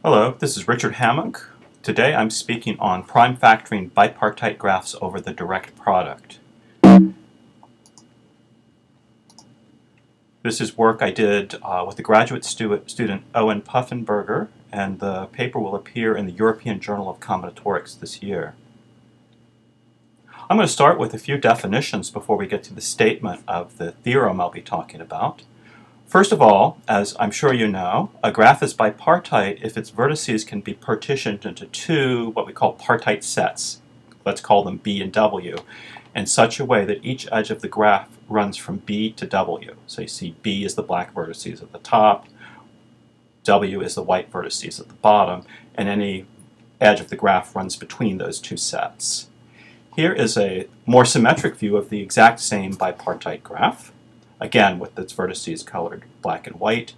Hello, this is Richard Hammock. Today I'm speaking on prime factoring bipartite graphs over the direct product. This is work I did with the graduate student Owen Puffenberger, and the paper will appear in the European Journal of Combinatorics this year. I'm going to start with a few definitions before we get to the statement of the theorem I'll be talking about. First of all, as I'm sure you know, a graph is bipartite if its vertices can be partitioned into two what we call partite sets. Let's call them B and W, in such a way that each edge of the graph runs from B to W. So you see B is the black vertices at the top, W is the white vertices at the bottom, and any edge of the graph runs between those two sets. Here is a more symmetric view of the exact same bipartite graph, again with its vertices colored black and white.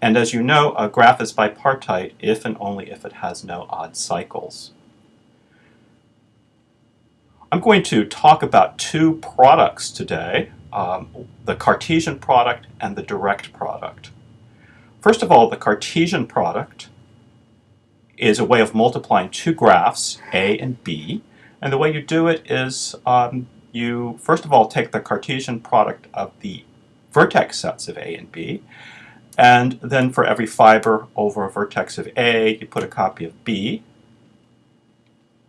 And as you know, a graph is bipartite if and only if it has no odd cycles. I'm going to talk about two products today, the Cartesian product and the direct product. First of all, the Cartesian product is a way of multiplying two graphs, A and B. And the way you do it is you first of all take the Cartesian product of the vertex sets of A and B, and then for every fiber over a vertex of A, you put a copy of B.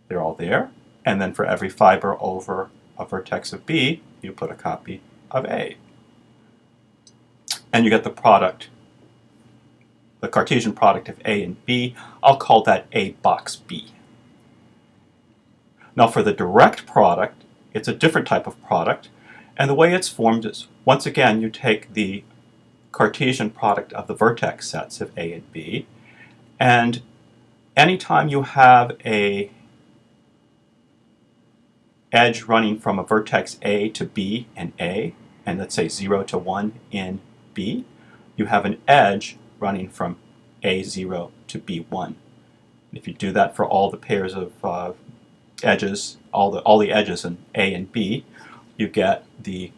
They're all there. And then for every fiber over a vertex of B, you put a copy of A. And you get the product, the Cartesian product of A and B. I'll call that A box B. Now for the direct product, it's a different type of product. And the way it's formed is, once again, you take the Cartesian product of the vertex sets of A and B, and anytime you have a edge running from a vertex A to B and A, and let's say 0 to 1 in B, you have an edge running from A0 to B1. If you do that for all the pairs of edges, all the edges in A and B, you get the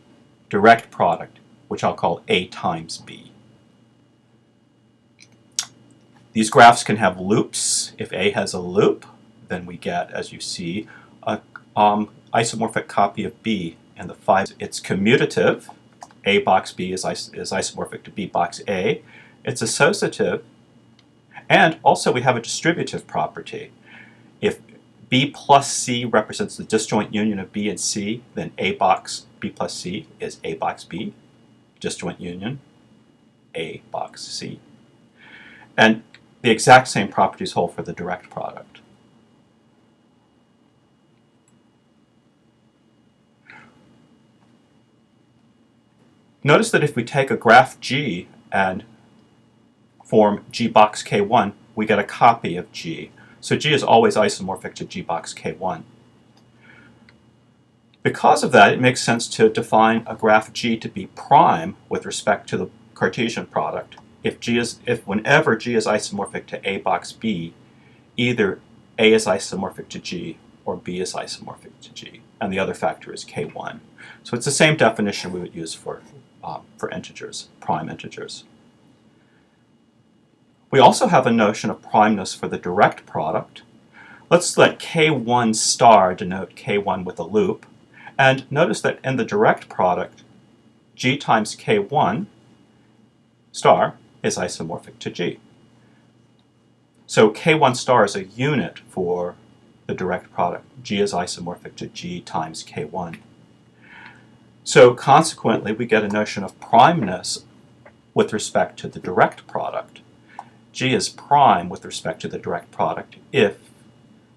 direct product, which I'll call A times B. These graphs can have loops. If A has a loop, then we get, as you see, a isomorphic copy of B in the 5. It's commutative. A box B is isomorphic to B box A. It's associative. And also we have a distributive property. If B plus C represents the disjoint union of B and C, then A box B plus C is A box B, disjoint union A box C. And the exact same properties hold for the direct product. Notice that if we take a graph G and form G box K1, we get a copy of G. So G is always isomorphic to G box K1. Because of that, it makes sense to define a graph G to be prime with respect to the Cartesian product if whenever G is isomorphic to A box B, either A is isomorphic to G or B is isomorphic to G, and the other factor is K1. So it's the same definition we would use for integers, prime integers. We also have a notion of primeness for the direct product. Let's let K1 star denote K1 with a loop. And notice that in the direct product, G times K1 star is isomorphic to G. So K1 star is a unit for the direct product. G is isomorphic to G times K1. So consequently, we get a notion of primeness with respect to the direct product. G is prime with respect to the direct product if,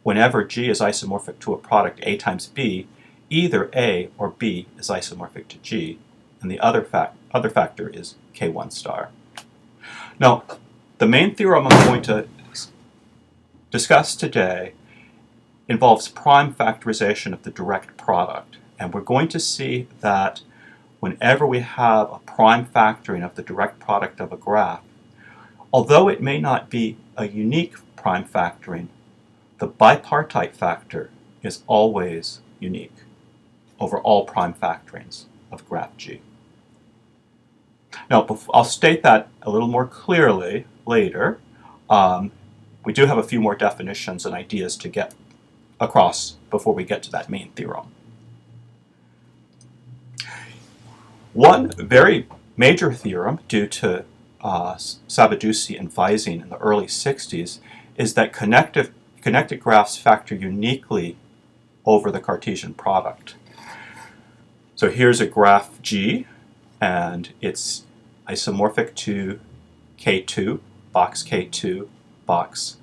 whenever G is isomorphic to a product A times B, either A or B is isomorphic to G, and the other factor is K1 star. Now, the main theorem I'm going to discuss today involves prime factorization of the direct product, and we're going to see that whenever we have a prime factoring of the direct product of a graph, although it may not be a unique prime factoring, the bipartite factor is always unique over all prime factorings of graph G. Now, I'll state that a little more clearly later. we do have a few more definitions and ideas to get across before we get to that main theorem. One very major theorem due to Sabadusi and Vising in the early 60s is that connected graphs factor uniquely over the Cartesian product. So here's a graph G, and it's isomorphic to K2, box K2, box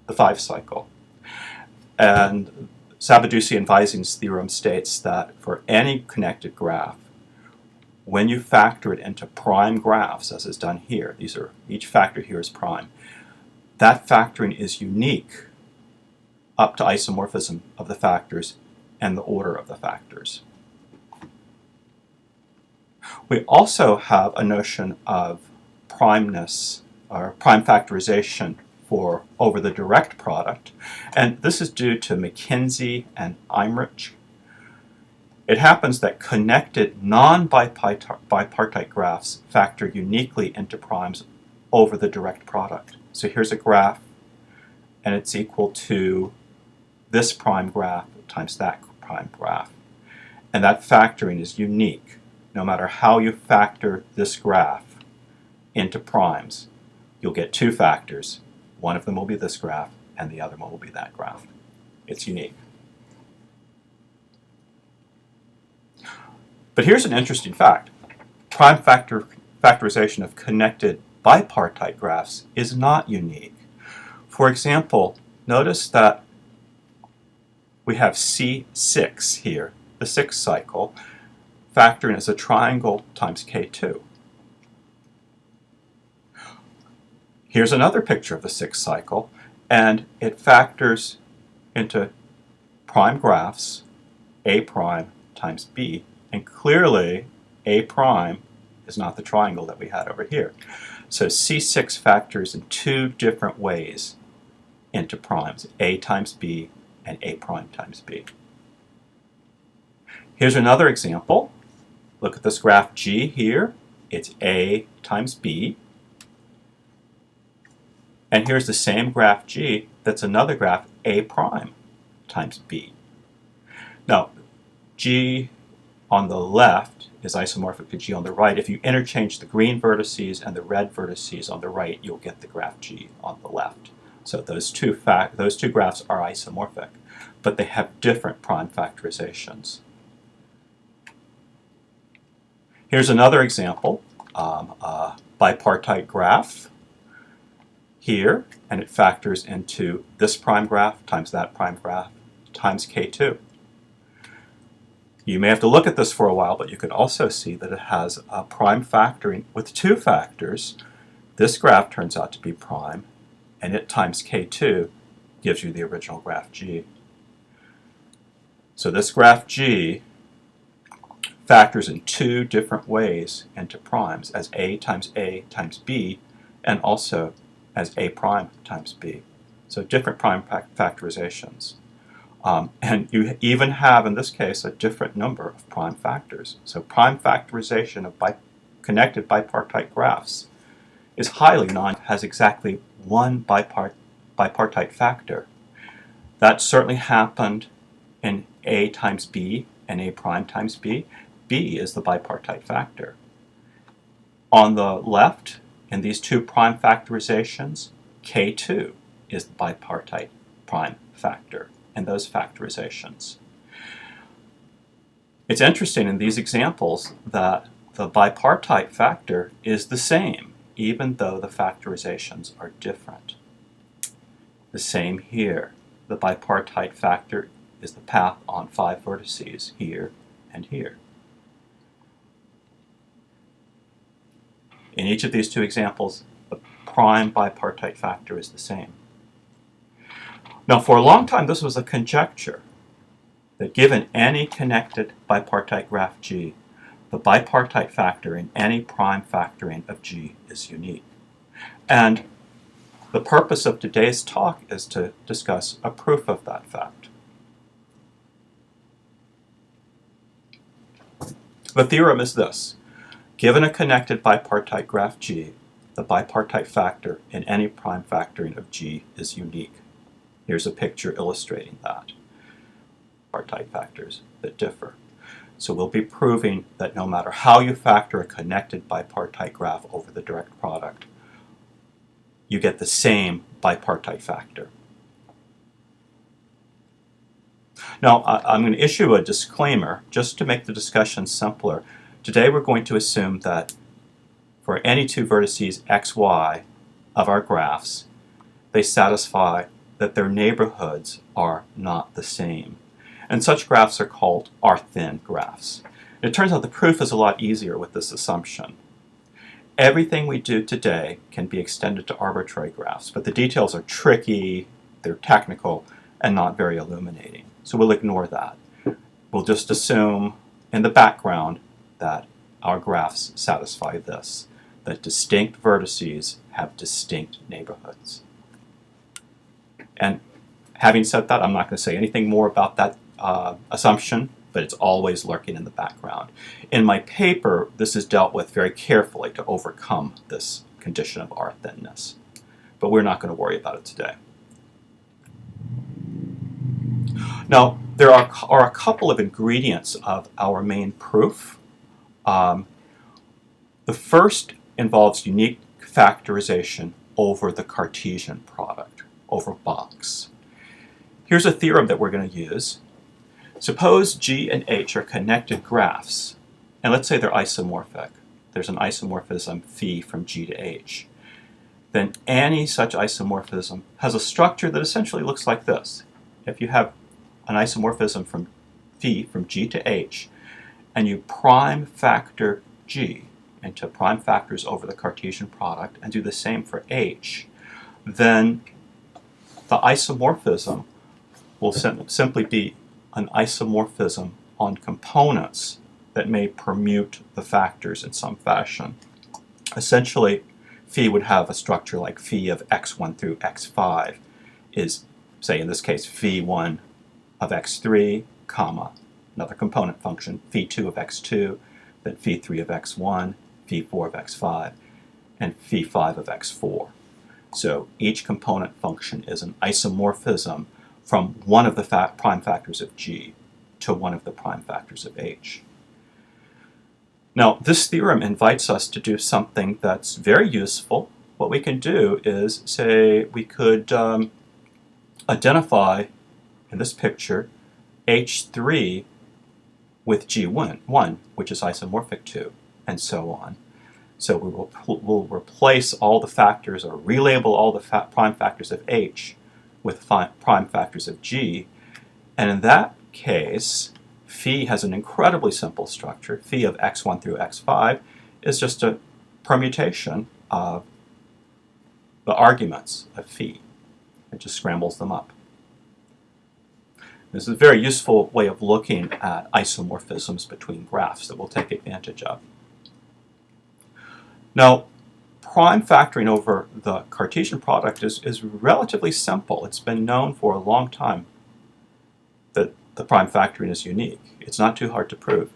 the 5 cycle. And Sabadusi and Vising's theorem states that for any connected graph, when you factor it into prime graphs, as is done here, each factor here is prime, that factoring is unique up to isomorphism of the factors and the order of the factors. We also have a notion of primeness, or prime factorization for over the direct product, and this is due to McKinsey and Imrich. It happens that connected non-bipartite graphs factor uniquely into primes over the direct product. So here's a graph, and it's equal to this prime graph times that prime graph. And that factoring is unique. No matter how you factor this graph into primes, you'll get two factors. One of them will be this graph, and the other one will be that graph. It's unique. But here's an interesting fact. Prime factorization of connected bipartite graphs is not unique. For example, notice that we have C6 here, the 6th cycle, factoring as a triangle times K2. Here's another picture of the 6th cycle, and it factors into prime graphs, A prime times B, and clearly A prime is not the triangle that we had over here. So C6 factors in two different ways into primes, A times B and A prime times B. Here's another example. Look at this graph G here. It's A times B. And here's the same graph G that's another graph A prime times B. Now, G on the left is isomorphic to G on the right. If you interchange the green vertices and the red vertices on the right, you'll get the graph G on the left. So those two graphs are isomorphic, but they have different prime factorizations. Here's another example, a bipartite graph here, and it factors into this prime graph times that prime graph times K2. You may have to look at this for a while, but you can also see that it has a prime factoring with two factors. This graph turns out to be prime, and it times K2 gives you the original graph G. So this graph G factors in two different ways into primes, as A times B, and also as A prime times B. So different prime factorizations. And you even have, in this case, a different number of prime factors. So prime factorization of connected bipartite graphs is highly has exactly one bipartite factor. That certainly happened in A times B and A prime times B. B is the bipartite factor. On the left, in these two prime factorizations, K2 is the bipartite prime factor in those factorizations. It's interesting in these examples that the bipartite factor is the same, even though the factorizations are different. The same here. The bipartite factor is the path on 5 vertices here and here. In each of these two examples, the prime bipartite factor is the same. Now, for a long time, this was a conjecture that given any connected bipartite graph G, the bipartite factor in any prime factoring of G is unique. And the purpose of today's talk is to discuss a proof of that fact. The theorem is this. Given a connected bipartite graph G, the bipartite factor in any prime factoring of G is unique. Here's a picture illustrating that. Bipartite factors that differ. So we'll be proving that no matter how you factor a connected bipartite graph over the direct product, you get the same bipartite factor. Now, I'm going to issue a disclaimer just to make the discussion simpler. Today we're going to assume that for any two vertices xy of our graphs, they satisfy that their neighborhoods are not the same. And such graphs are called R-thin graphs. It turns out the proof is a lot easier with this assumption. Everything we do today can be extended to arbitrary graphs, but the details are tricky, they're technical, and not very illuminating. So we'll ignore that. We'll just assume in the background that our graphs satisfy this, that distinct vertices have distinct neighborhoods. And having said that, I'm not going to say anything more about that assumption, but it's always lurking in the background. In my paper, this is dealt with very carefully to overcome this condition of R-thinness, but we're not going to worry about it today. Now, there are a couple of ingredients of our main proof. The first involves unique factorization over the Cartesian product, over box. Here's a theorem that we're going to use. Suppose G and H are connected graphs, and let's say they're isomorphic. There's an isomorphism phi from G to H. Then any such isomorphism has a structure that essentially looks like this. If you have an isomorphism from phi from G to H, and you prime factor G into prime factors over the Cartesian product and do the same for H, then the isomorphism will simply be an isomorphism on components that may permute the factors in some fashion. Essentially, phi would have a structure like phi of x1 through x5 is, say in this case, phi1 of x3, comma, another component function, phi2 of x2, then phi3 of x1, phi4 of x5, and phi5 of x4. So each component function is an isomorphism from one of the prime factors of G to one of the prime factors of H. Now, this theorem invites us to do something that's very useful. What we can do is, say, we could identify, in this picture, H3 with G1, which is isomorphic to, and so on. So we'll replace all the factors, or relabel all the prime factors of H with prime factors of G. And in that case, phi has an incredibly simple structure. Phi of x1 through x5 is just a permutation of the arguments of phi. It just scrambles them up. This is a very useful way of looking at isomorphisms between graphs that we'll take advantage of. Now, prime factoring over the Cartesian product is relatively simple. It's been known for a long time that the prime factoring is unique. It's not too hard to prove.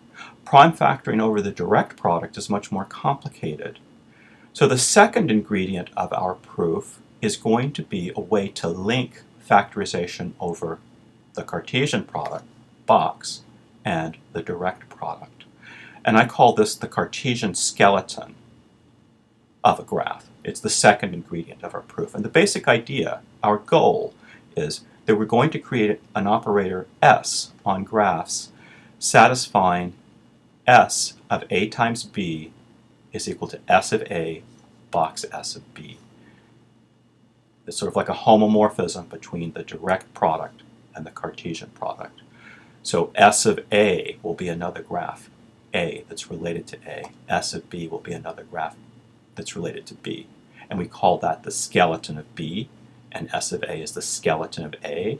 Prime factoring over the direct product is much more complicated. So the second ingredient of our proof is going to be a way to link factorization over the Cartesian product, box, and the direct product. And I call this the Cartesian skeleton of a graph. It's the second ingredient of our proof. And the basic idea, our goal, is that we're going to create an operator S on graphs satisfying S of A times B is equal to S of A box S of B. It's sort of like a homomorphism between the direct product and the Cartesian product. So S of A will be another graph A that's related to A. S of B will be another graph that's related to B. And we call that the skeleton of B, and S of A is the skeleton of A,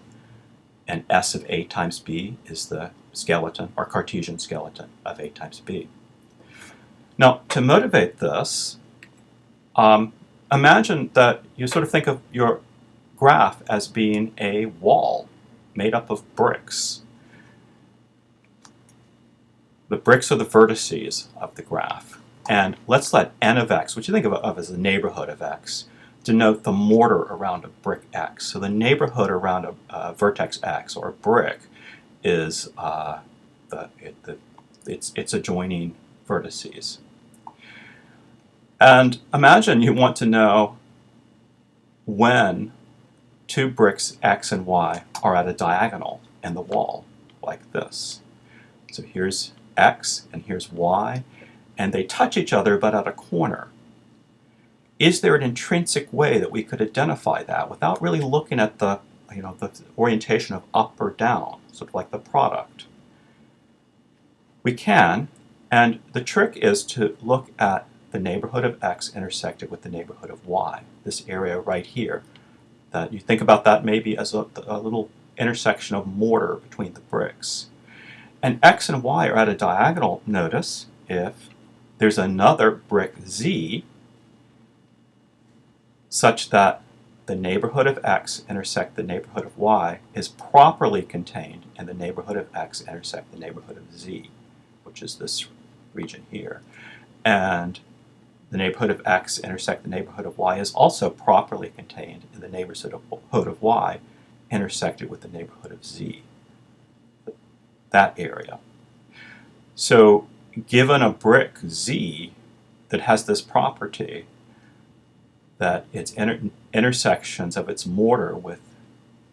and S of A times B is the skeleton, or Cartesian skeleton, of A times B. Now, to motivate this, imagine that you sort of think of your graph as being a wall made up of bricks. The bricks are the vertices of the graph. And let's let n of x, which you think of as the neighborhood of x, denote the mortar around a brick x. So the neighborhood around a vertex x, or a brick, is its adjoining vertices. And imagine you want to know when two bricks x and y are at a diagonal in the wall, like this. So here's x and here's y, and they touch each other but at a corner. Is there an intrinsic way that we could identify that without really looking at the orientation of up or down, sort of like the product? We can, and the trick is to look at the neighborhood of x intersected with the neighborhood of y, this area right here. That you think about that maybe as a little intersection of mortar between the bricks. And x and y are at a diagonal, notice, if there's another brick z such that the neighborhood of x intersect the neighborhood of y is properly contained in the neighborhood of x intersect the neighborhood of z, which is this region here. And the neighborhood of x intersect the neighborhood of y is also properly contained in the neighborhood of y intersected with the neighborhood of z, that area. So given a brick z that has this property, that its intersections of its mortar with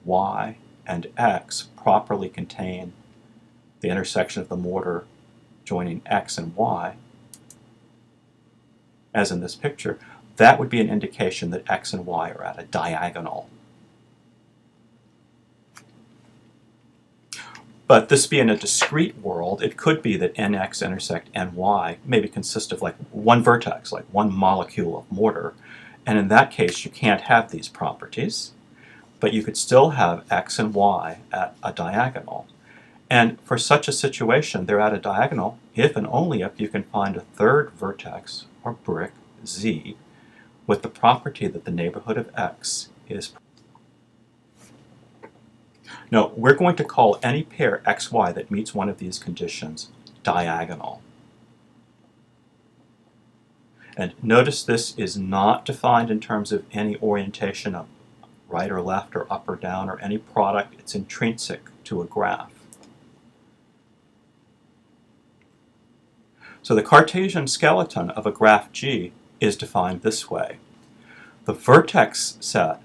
y and x properly contain the intersection of the mortar joining x and y, as in this picture, that would be an indication that x and y are at a diagonal. But this being a discrete world, it could be that nx intersect ny maybe consist of like one vertex, like one molecule of mortar. And in that case, you can't have these properties, but you could still have x and y at a diagonal. And for such a situation, they're at a diagonal if and only if you can find a third vertex or brick z with the property that the neighborhood of x is. No, we're going to call any pair xy that meets one of these conditions diagonal. And notice this is not defined in terms of any orientation of right or left or up or down or any product. It's intrinsic to a graph. So the Cartesian skeleton of a graph G is defined this way. The vertex set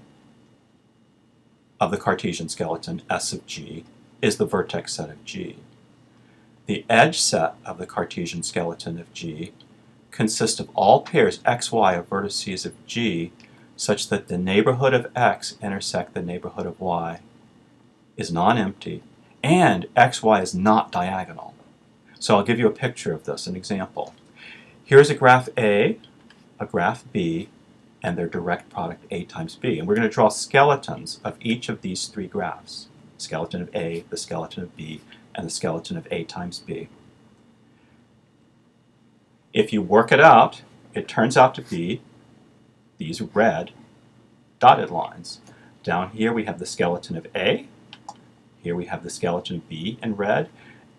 of the Cartesian skeleton, S of G, is the vertex set of G. The edge set of the Cartesian skeleton of G consists of all pairs xy of vertices of G such that the neighborhood of x intersect the neighborhood of y is non-empty and xy is not diagonal. So I'll give you a picture of this, an example. Here's a graph A, a graph B, and their direct product A times B. And we're going to draw skeletons of each of these three graphs. Skeleton of A, the skeleton of B, and the skeleton of A times B. If you work it out, it turns out to be these red dotted lines. Down here we have the skeleton of A, here we have the skeleton of B in red,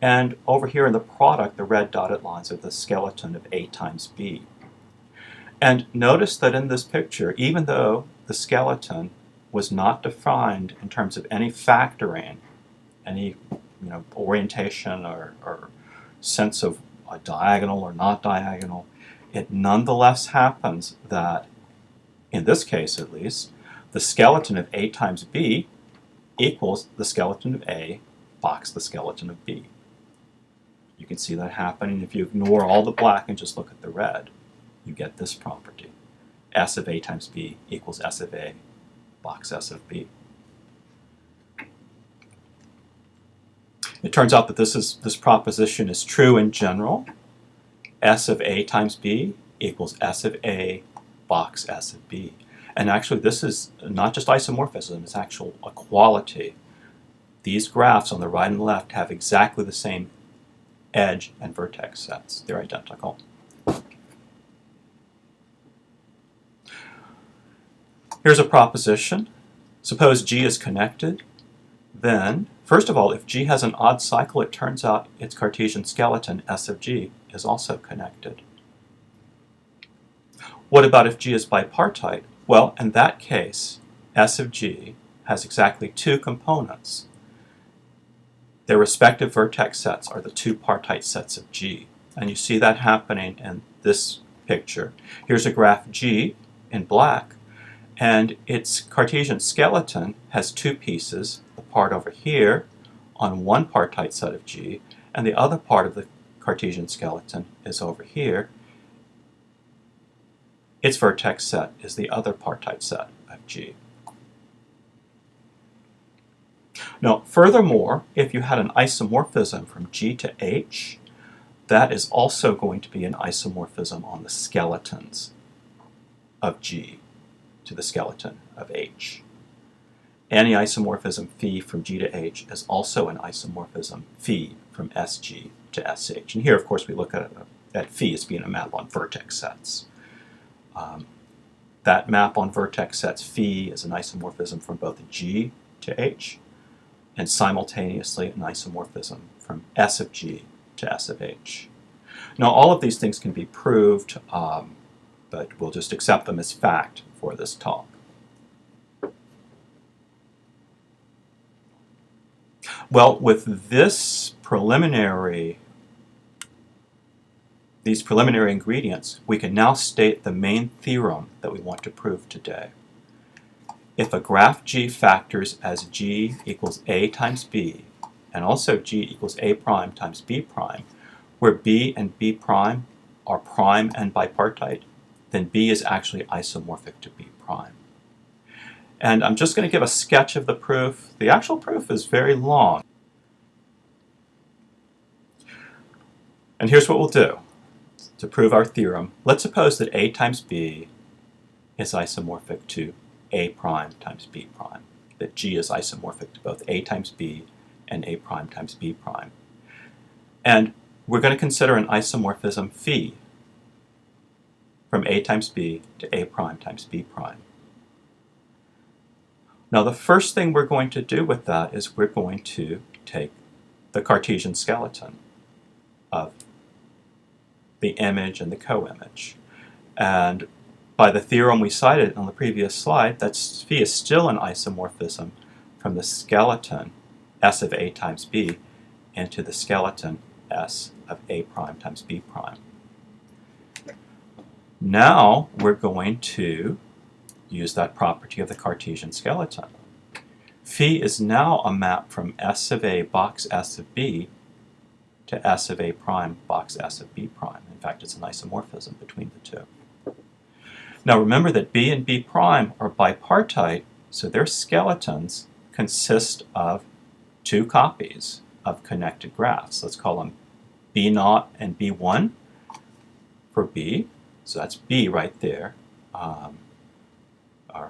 and over here in the product, the red dotted lines are the skeleton of A times B. And notice that in this picture, even though the skeleton was not defined in terms of any factoring, any orientation or sense of a diagonal or not diagonal, it nonetheless happens that, in this case at least, the skeleton of A times B equals the skeleton of A box the skeleton of B. You can see that happening if you ignore all the black and just look at the red. You get this property. S of A times B equals S of A box S of B. It turns out that this proposition is true in general. S of A times B equals S of A box S of B. And actually this is not just isomorphism, it's actual equality. These graphs on the right and left have exactly the same edge and vertex sets. They're identical. Here's a proposition. Suppose G is connected. Then, first of all, if G has an odd cycle, it turns out its Cartesian skeleton, S of G, is also connected. What about if G is bipartite? Well, in that case, S of G has exactly two components. Their respective vertex sets are the two partite sets of G. And you see that happening in this picture. Here's a graph G in black, and its Cartesian skeleton has two pieces, the part over here on one partite set of G, and the other part of the Cartesian skeleton is over here. Its vertex set is the other partite set of G. Now, furthermore, if you had an isomorphism from G to H, that is also going to be an isomorphism on the skeletons of G to the skeleton of H. Any isomorphism phi from G to H is also an isomorphism phi from SG to SH. And here, of course, we look at phi as being a map on vertex sets. That map on vertex sets phi is an isomorphism from both G to H, and simultaneously an isomorphism from S of G to S of H. Now, all of these things can be proved, but we'll just accept them as fact for this talk. Well, with these preliminary ingredients, we can now state the main theorem that we want to prove today. If a graph G factors as G equals A times B, and also G equals A prime times B prime, where B and B prime are prime and bipartite, then B is actually isomorphic to B prime. And I'm just going to give a sketch of the proof. The actual proof is very long. And here's what we'll do to prove our theorem. Let's suppose that A times B is isomorphic to A prime times B prime, that G is isomorphic to both A times B and A prime times B prime. And we're going to consider an isomorphism phi from A times B to A prime times B prime. Now, the first thing we're going to do with that is we're going to take the Cartesian skeleton of the image and the co-image. And by the theorem we cited on the previous slide, that phi is still an isomorphism from the skeleton S of A times B into the skeleton S of A prime times B prime. Now we're going to use that property of the Cartesian skeleton. Phi is now a map from S of A box S of B to S of A prime box S of B prime. In fact, it's an isomorphism between the two. Now remember that B and B prime are bipartite, so their skeletons consist of two copies of connected graphs. Let's call them B0 and B1 for B. So that's B right there, or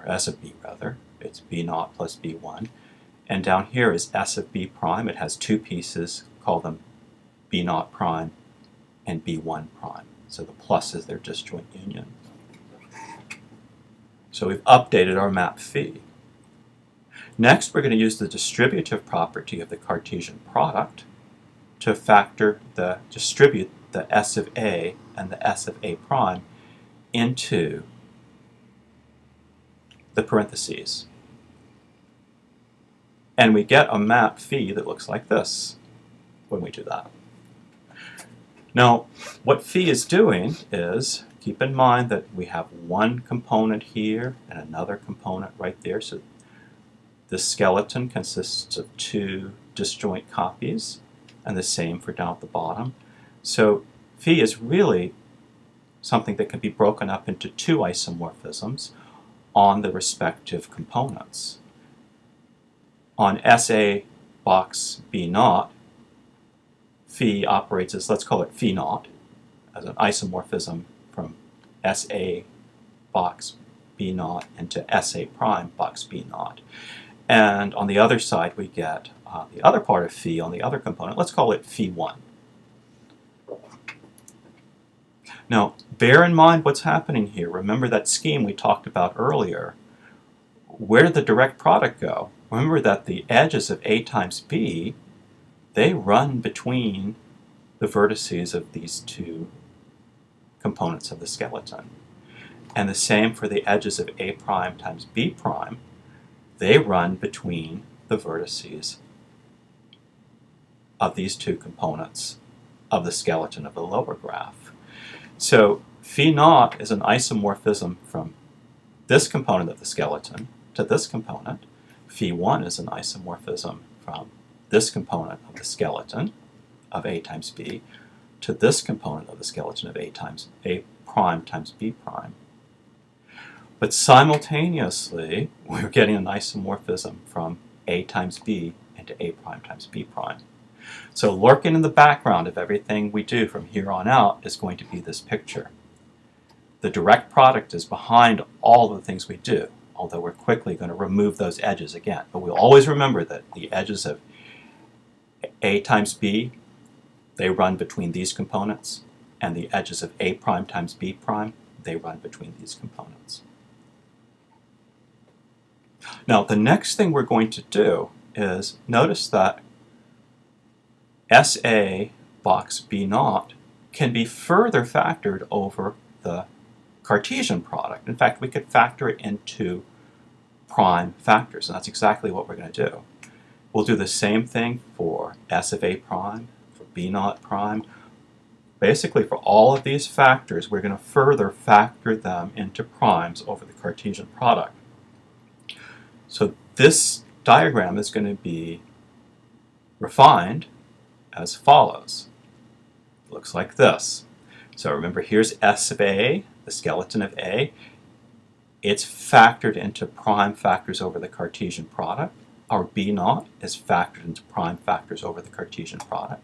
S of B rather. It's B0 plus B1. And down here is S of B prime. It has two pieces. Call them B0 prime and B1 prime. So the plus is their disjoint union. So we've updated our map phi. Next, we're going to use the distributive property of the Cartesian product to distribute the S of A and the S of A prime into the parentheses. And we get a map phi that looks like this when we do that. Now, what phi is doing is, keep in mind that we have one component here and another component right there. So the skeleton consists of two disjoint copies, and the same for down at the bottom. So phi is really something that can be broken up into two isomorphisms on the respective components. On SA box B0, phi operates as, let's call it phi naught, as an isomorphism from SA box B0 into SA prime box B0. And on the other side, we get the other part of phi on the other component. Let's call it phi1. Now, bear in mind what's happening here. Remember that scheme we talked about earlier. Where did the direct product go? Remember that the edges of A times B, they run between the vertices of these two components of the skeleton. And the same for the edges of A prime times B prime. They run between the vertices of these two components of the skeleton of the lower graph. So phi naught is an isomorphism from this component of the skeleton to this component. Phi 1 is an isomorphism from this component of the skeleton of A times B to this component of the skeleton of A prime times B prime. But simultaneously, we're getting an isomorphism from A times B into A prime times B prime. So lurking in the background of everything we do from here on out is going to be this picture. The direct product is behind all the things we do, although we're quickly going to remove those edges again. But we'll always remember that the edges of A times B, they run between these components, and the edges of A prime times B prime, they run between these components. Now, the next thing we're going to do is notice that SA box B naught can be further factored over the Cartesian product. In fact, we could factor it into prime factors, and that's exactly what we're going to do. We'll do the same thing for S of A prime, for B naught prime. Basically, for all of these factors, we're going to further factor them into primes over the Cartesian product. So this diagram is going to be refined as follows. It looks like this. So remember, here's S of A, the skeleton of A. It's factored into prime factors over the Cartesian product. Our B naught is factored into prime factors over the Cartesian product.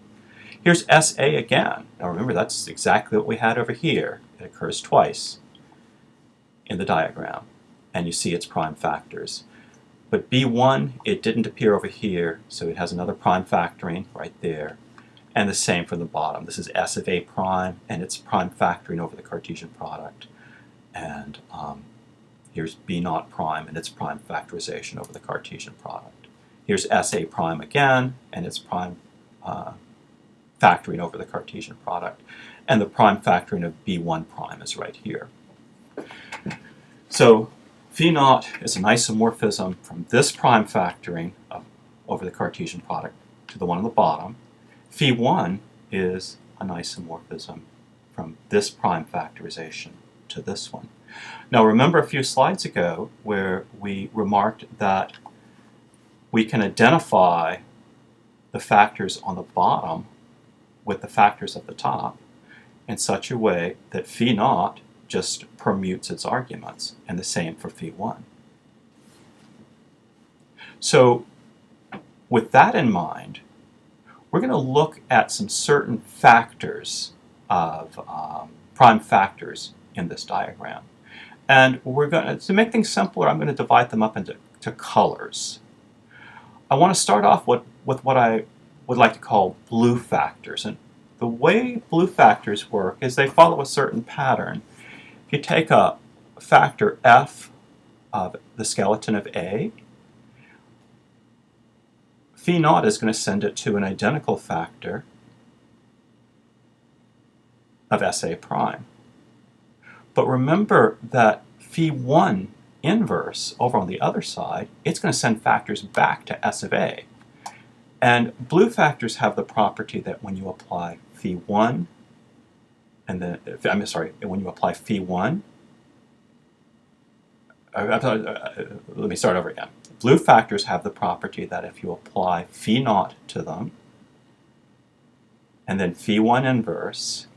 Here's SA again. Now remember, that's exactly what we had over here. It occurs twice in the diagram, and you see its prime factors. But B1, it didn't appear over here, so it has another prime factoring right there. And the same for the bottom. This is S of A prime, and it's prime factoring over the Cartesian product. And here's B naught prime, and its prime factorization over the Cartesian product. Here's SA prime again, and its prime factoring over the Cartesian product. And the prime factoring of B1 prime is right here. So phi naught is an isomorphism from this prime factoring over the Cartesian product to the one on the bottom. Phi 1 is an isomorphism from this prime factorization to this one. Now remember a few slides ago where we remarked that we can identify the factors on the bottom with the factors at the top in such a way that phi naught just permutes its arguments, and the same for phi 1. So with that in mind, we're going to look at some certain factors of prime factors in this diagram. And we're going to make things simpler, I'm going to divide them up into colors. I want to start off with what I would like to call blue factors. And the way blue factors work is they follow a certain pattern. If you take a factor F of the skeleton of A, phi naught is going to send it to an identical factor of SA prime. But remember that phi 1 inverse over on the other side, it's going to send factors back to S of A. And blue factors have the property that when you apply phi 1, and then, when you apply phi 1, let me start over again. Blue factors have the property that if you apply phi naught to them, and then phi 1 inverse,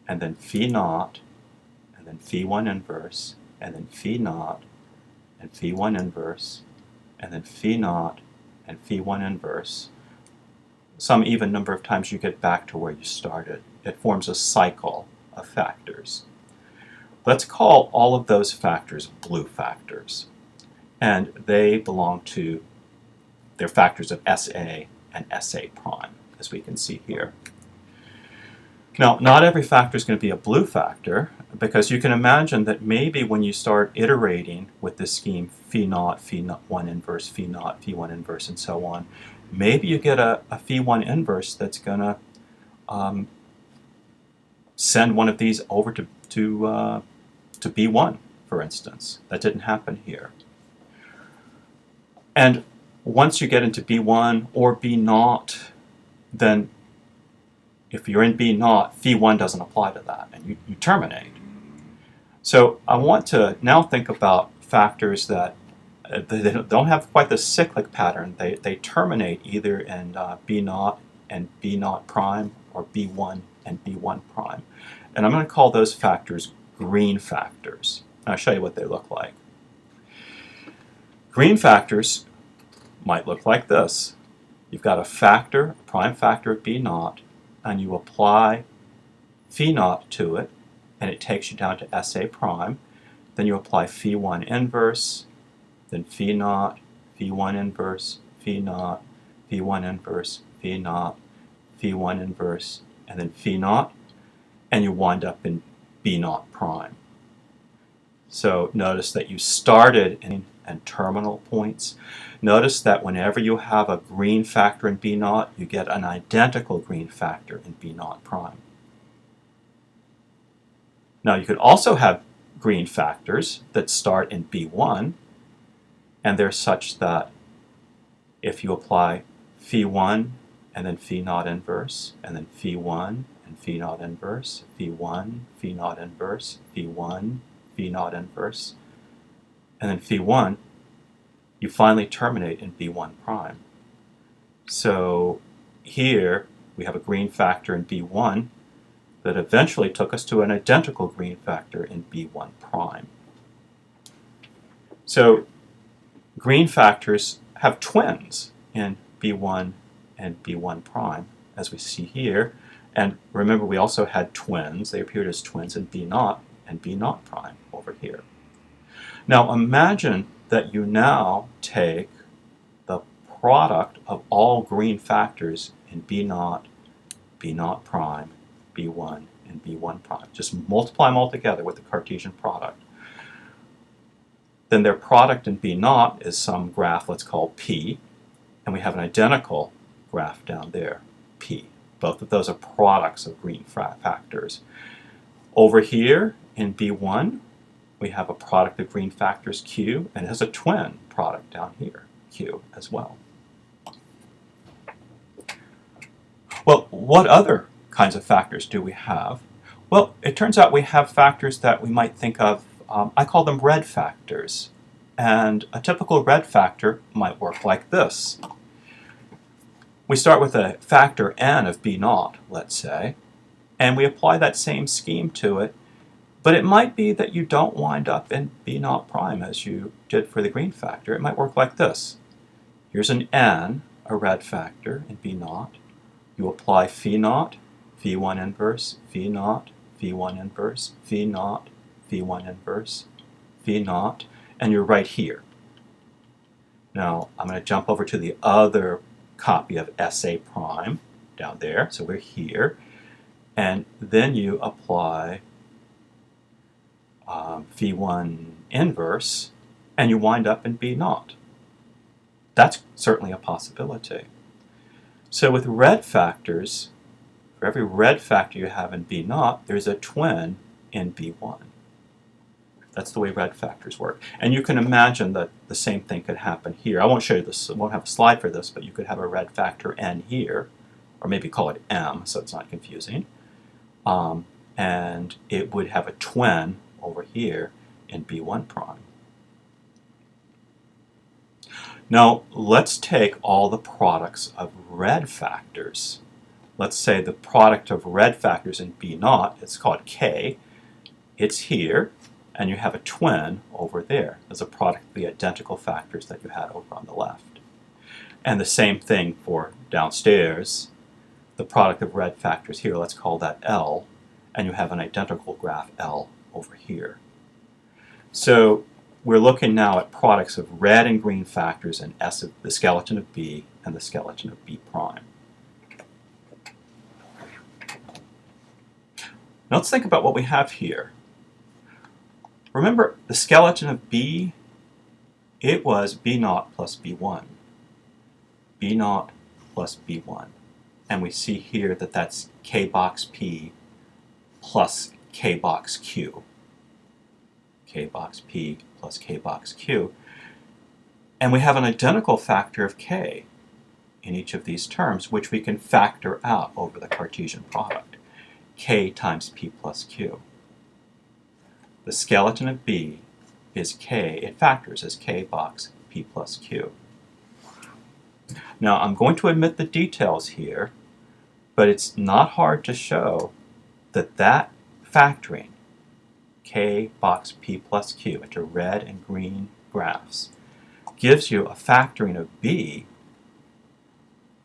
and then phi naught, and then phi 1 inverse, and then phi naught, and phi 1 inverse, and then phi naught, and phi 1 inverse, some even number of times you get back to where you started. It forms a cycle of factors. Let's call all of those factors blue factors. And they belong to, they're factors of SA and SA prime, as we can see here. Now, not every factor is going to be a blue factor, because you can imagine that maybe when you start iterating with this scheme, phi 1 inverse, phi 1 inverse, and so on, maybe you get a phi 1 inverse that's going to send one of these over to to B1, for instance. That didn't happen here. And once you get into B1 or B0, then if you're in B0, phi1 doesn't apply to that, and you terminate. So I want to now think about factors that they don't have quite the cyclic pattern. They terminate either in B0 and B0 prime, or B1 and B1 prime. And I'm going to call those factors green factors. And I'll show you what they look like. Green factors might look like this. You've got a factor, a prime factor at B0, and you apply phi0 to it, and it takes you down to SA prime. Then you apply phi1 inverse, then phi0, phi1 inverse, phi0, phi1 inverse, phi0, phi1 inverse, and then phi0, and you wind up in B0 prime. So notice that you started in and terminal points. Notice that whenever you have a green factor in B0, you get an identical green factor in B0 prime. Now you could also have green factors that start in B1, and they're such that if you apply phi1 and then phi0 inverse, and then phi1 and phi0 inverse, phi1, phi0 inverse, phi1, phi0 inverse, and then phi1, you finally terminate in B1 prime. So here we have a green factor in B1 that eventually took us to an identical green factor in B1 prime. So green factors have twins in B1 and B1 prime, as we see here. And remember, we also had twins. They appeared as twins in B0 and B0 prime over here. Now imagine that you now take the product of all green factors in B0, B0 prime, B1, and B1 prime. Just multiply them all together with the Cartesian product. Then their product in B0 is some graph, let's call P, and we have an identical graph down there, P. Both of those are products of green factors. Over here in B1, we have a product of green factors Q, and it has a twin product down here, Q, as well. Well, what other kinds of factors do we have? Well, it turns out we have factors that we might think of, I call them red factors. And a typical red factor might work like this. We start with a factor n of B0, let's say, and we apply that same scheme to it, but it might be that you don't wind up in B0 prime as you did for the green factor. It might work like this. Here's an n, a red factor in B0. You apply phi0, phi1 inverse, phi0, phi1 inverse, phi0, phi1 inverse, phi0, and you're right here. Now I'm going to jump over to the other copy of SA prime down there. So we're here. And then you apply phi1 inverse, and you wind up in B0. That's certainly a possibility. So with red factors, for every red factor you have in B0, there's a twin in B1. That's the way red factors work. And you can imagine that the same thing could happen here. I won't show you this, I won't have a slide for this, but you could have a red factor n here, or maybe call it m so it's not confusing. And it would have a twin over here in B1 prime. Now let's take all the products of red factors. Let's say the product of red factors in B0, it's called K. It's here, and you have a twin over there as a product of the identical factors that you had over on the left. And the same thing for downstairs. The product of red factors here, let's call that L, and you have an identical graph L over here. So we're looking now at products of red and green factors in S of the skeleton of B and the skeleton of B prime. Now let's think about what we have here. Remember, the skeleton of B, it was B0 plus B1. B0 plus B1. And we see here that that's K box P plus K box Q. k box p plus k box q. And we have an identical factor of k in each of these terms, which we can factor out over the Cartesian product, k times p plus q. The skeleton of B is k, it factors as k box p plus q. Now I'm going to omit the details here, but it's not hard to show that that factoring, k box p plus q, into red and green graphs, gives you a factoring of B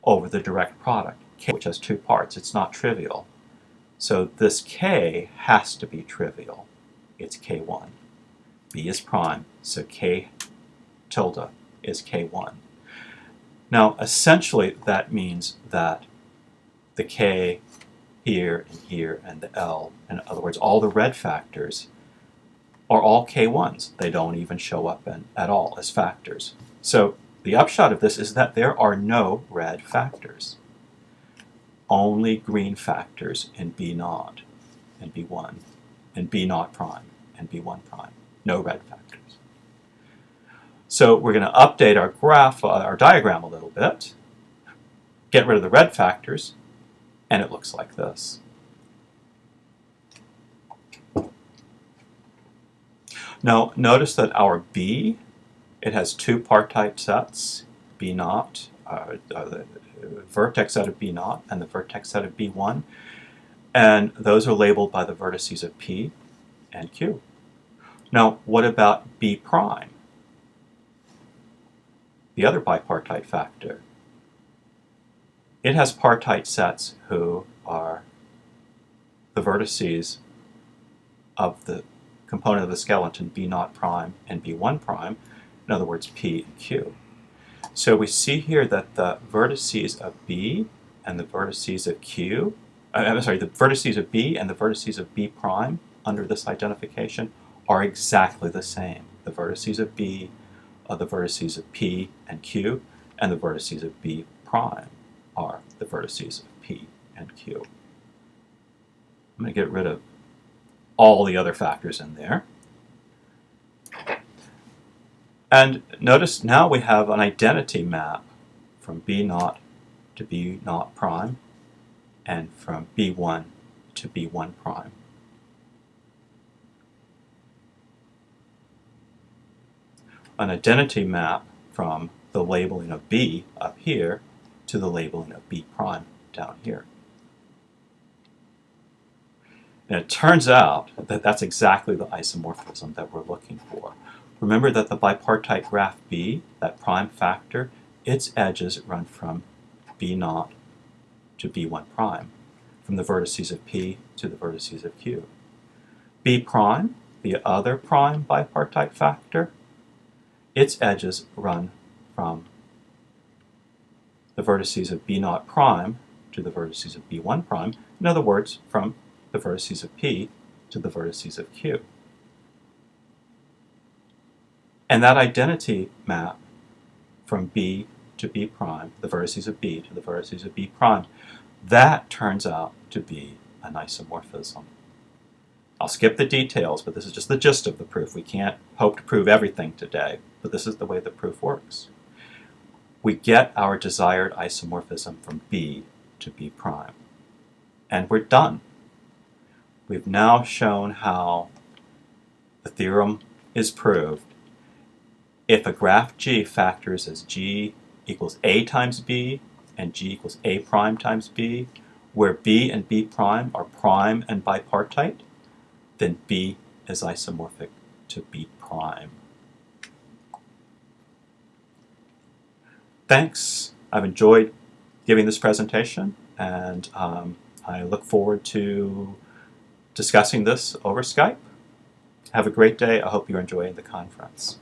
over the direct product, k, which has two parts. It's not trivial. So this k has to be trivial. It's k1. B is prime, so k tilde is k1. Now, essentially, that means that the k here and here and the L, in other words, all the red factors, are all k1s. They don't even show up at all as factors. So the upshot of this is that there are no red factors. Only green factors in B naught and B1, and B naught prime and B1 prime. No red factors. So we're going to update our graph, our diagram a little bit, get rid of the red factors, and it looks like this. Now notice that our B, it has two partite sets, B naught, the vertex set of B naught and the vertex set of B1, and those are labeled by the vertices of P and Q. Now what about B prime, the other bipartite factor? It has partite sets who are the vertices of the component of the skeleton B naught prime and B1 prime, in other words P and Q. So we see here that the vertices of B and the vertices of Q, the vertices of B and the vertices of B prime under this identification are exactly the same. The vertices of B are the vertices of P and Q, and the vertices of B prime are the vertices of P and Q. I'm going to get rid of all the other factors in there. And notice now we have an identity map from B naught to B naught prime and from B1 to B1 prime. An identity map from the labeling of B up here to the labeling of B prime down here. And it turns out that that's exactly the isomorphism that we're looking for. Remember that the bipartite graph B, that prime factor, its edges run from B naught to B1 prime, from the vertices of P to the vertices of Q. B prime, the other prime bipartite factor, its edges run from the vertices of B naught prime to the vertices of B1 prime, in other words, from the vertices of P to the vertices of Q. And that identity map from B to B prime, the vertices of B to the vertices of B prime, that turns out to be an isomorphism. I'll skip the details, but this is just the gist of the proof. We can't hope to prove everything today, but this is the way the proof works. We get our desired isomorphism from B to B prime. And we're done. We've now shown how the theorem is proved if a graph G factors as G equals A times B and G equals A prime times B, where B and B prime are prime and bipartite, then B is isomorphic to B prime. Thanks. I've enjoyed giving this presentation, and I look forward to discussing this over Skype. Have a great day. I hope you're enjoying the conference.